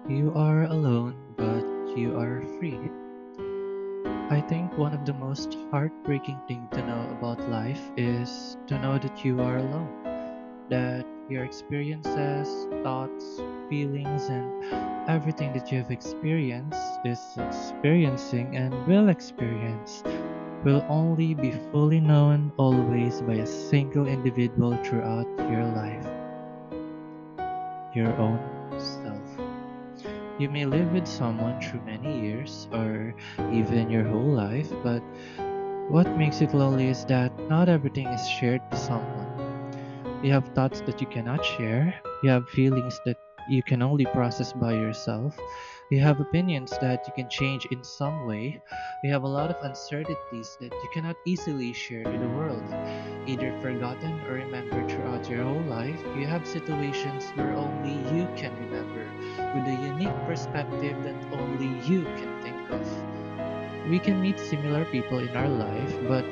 You are alone, but you are free. I think one of the most heartbreaking things to know about life is to know that you are alone, that your experiences, thoughts, feelings, and everything that you've experienced, is experiencing, and will experience will only be fully known always by a single individual throughout your life, your own self. You may live with someone through many years or even your whole life, but what makes it lonely is that not everything is shared to someone. You have thoughts that you cannot share, you have feelings that you can only process by yourself, you have opinions that you can change in some way, you have a lot of uncertainties that you cannot easily share to the world. Either forgotten or remembered throughout your whole life, you have situations where only you can remember, with a unique perspective that only you can think of. We can meet similar people in our life, but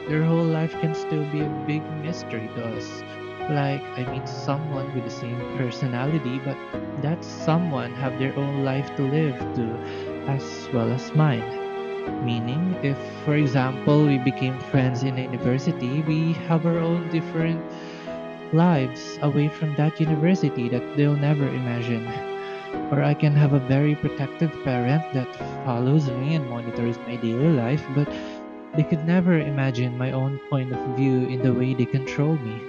their whole life can still be a big mystery to us. Like, I meet someone with the same personality, but that someone have their own life to live to, as well as mine. Meaning, if, for example, we became friends in a university, we have our own different lives away from that university that they'll never imagine. Or I can have a very protective parent that follows me and monitors my daily life, but they could never imagine my own point of view in the way they control me.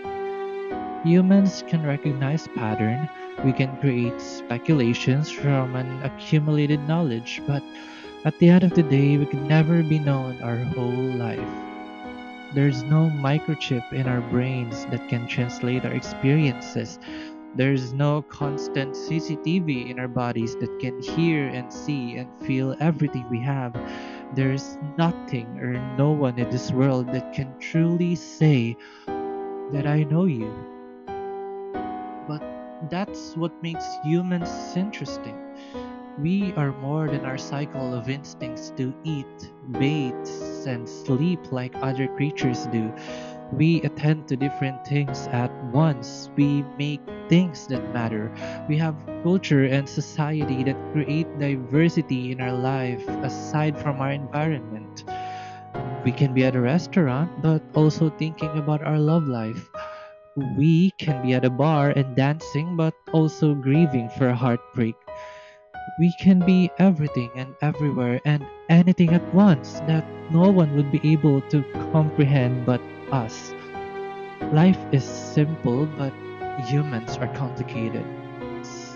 Humans can recognize pattern, we can create speculations from an accumulated knowledge, but at the end of the day, we could never be known our whole life. There's no microchip in our brains that can translate our experiences. There's no constant CCTV in our bodies that can hear and see and feel everything we have. There's nothing or no one in this world that can truly say that I know you. But that's what makes humans interesting. We are more than our cycle of instincts to eat, bathe, and sleep like other creatures do. We attend to different things at once. We make things that matter. We have culture and society that create diversity in our life aside from our environment. We can be at a restaurant but also thinking about our love life. We can be at a bar and dancing but also grieving for a heartbreak. We can be everything and everywhere and anything at once that no one would be able to comprehend but us. Life is simple, but humans are complicated.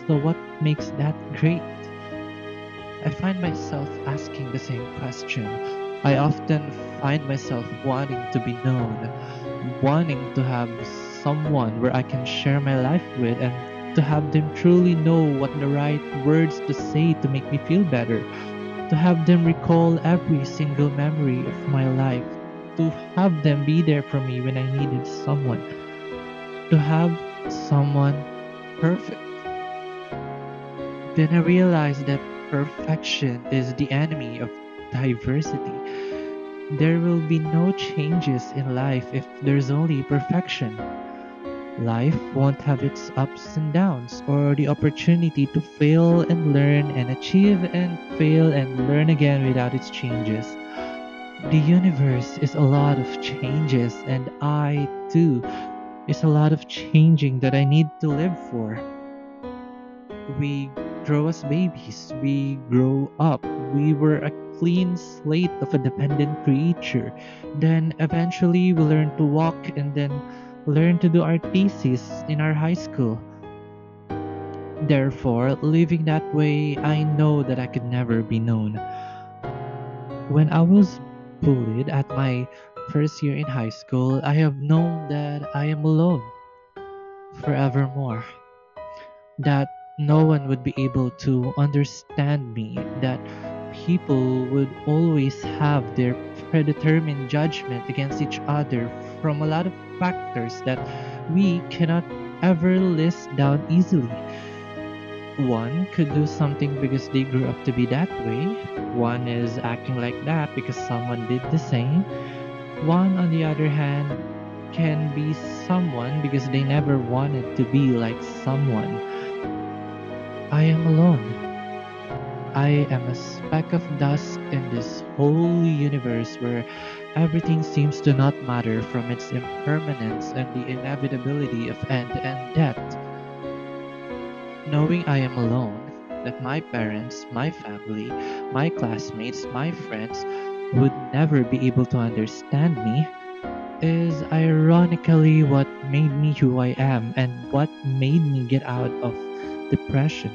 So, what makes that great? I find myself asking the same question. I often find myself wanting to be known, wanting to have someone where I can share my life with and to have them truly know what the right words to say to make me feel better, to have them recall every single memory of my life, to have them be there for me when I needed someone, to have someone perfect. Then I realized that perfection is the enemy of diversity. There will be no changes in life if there's only perfection. Life won't have its ups and downs or the opportunity to fail and learn and achieve and fail and learn again without its changes. The universe is a lot of changes, and I too is a lot of changing that I need to live for. We grow as babies, we grow up, we were a clean slate of a dependent creature. Then eventually we learn to walk and then learn to do our thesis in our high school. Therefore, living that way, I know that I could never be known. When I was bullied at my first year in high school, I have known that I am alone forevermore. That no one would be able to understand me, that people would always have their predetermined judgment against each other from a lot of factors that we cannot ever list down easily. One could do something because they grew up to be that way. One is acting like that because someone did the same. One, on the other hand, can be someone because they never wanted to be like someone. I am alone. I am a speck of dust in this whole universe where everything seems to not matter from its impermanence and the inevitability of end-to-end death. Knowing I am alone, that my parents, my family, my classmates, my friends would never be able to understand me is ironically what made me who I am and what made me get out of depression.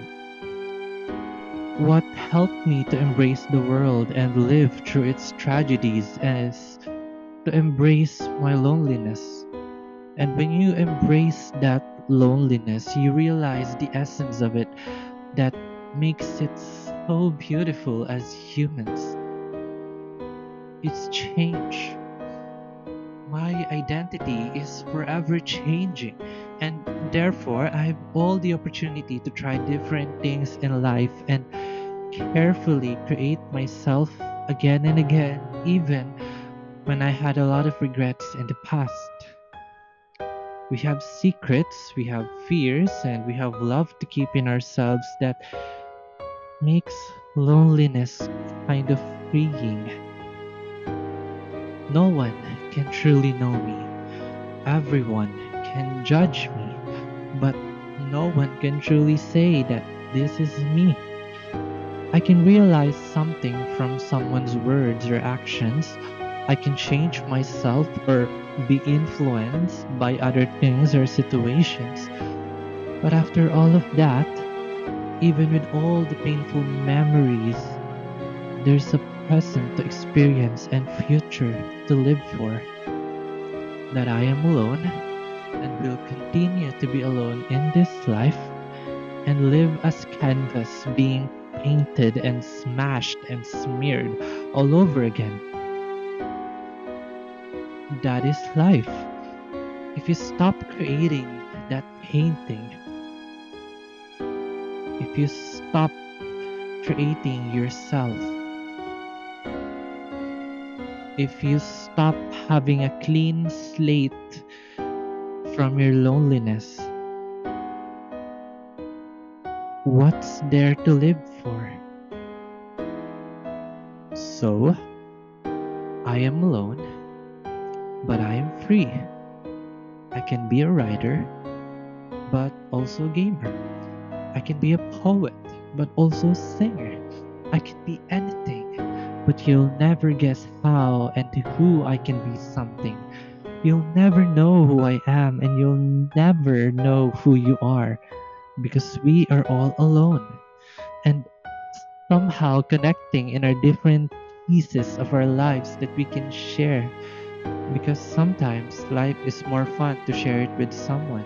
What helped me to embrace the world and live through its tragedies is to embrace my loneliness. And when you embrace that loneliness, you realize the essence of it that makes it so beautiful as humans. It's change. My identity is forever changing, and therefore I have all the opportunity to try different things in life and carefully create myself again and again, even when I had a lot of regrets in the past. We have secrets, we have fears, and we have love to keep in ourselves that makes loneliness kind of freeing. No one can truly know me. Everyone can judge me, but no one can truly say that this is me. I can realize something from someone's words or actions. I can change myself or be influenced by other things or situations. But after all of that, even with all the painful memories, there's a present to experience and future to live for. That I am alone and will continue to be alone in this life and live as canvas being painted and smashed and smeared all over again. That is life. If you stop creating that painting, if you stop creating yourself, if you stop having a clean slate from your loneliness, what's there to live for? So, I am alone, but I am free. I can be a writer, but also a gamer. I can be a poet, but also a singer. I can be anything, but you'll never guess how and to who I can be something. You'll never know who I am, and you'll never know who you are because we are all alone and somehow connecting in our different pieces of our lives that we can share because sometimes life is more fun to share it with someone.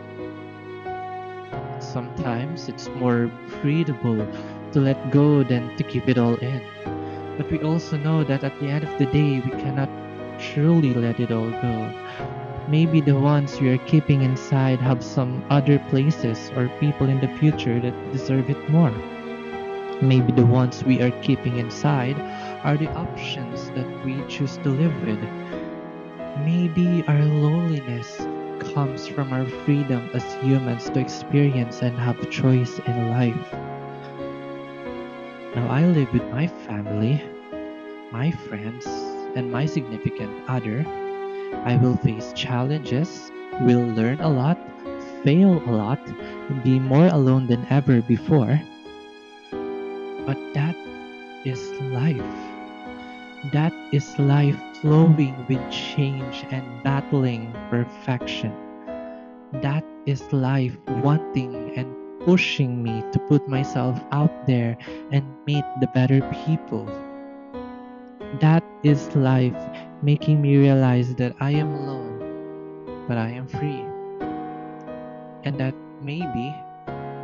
Sometimes it's more breathable to let go than to keep it all in. But we also know that at the end of the day, we cannot truly let it all go. Maybe the ones we are keeping inside have some other places or people in the future that deserve it more. Maybe the ones we are keeping inside are the options that we choose to live with. Maybe our loneliness comes from our freedom as humans to experience and have choice in life. Now I live with my family, my friends, and my significant other. I will face challenges, will learn a lot, fail a lot, and be more alone than ever before. But that is life. That is life flowing with change and battling perfection. That is life wanting and pushing me to put myself out there and meet the better people. That is life making me realize that I am alone, but I am free. And that maybe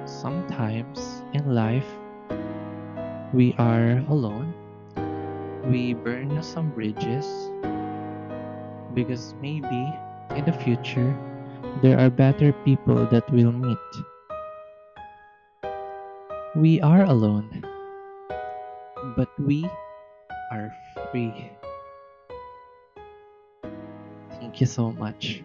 sometimes in life we are alone. We burn some bridges because maybe in the future there are better people that we'll meet. We are alone, but we are free. Thank you so much.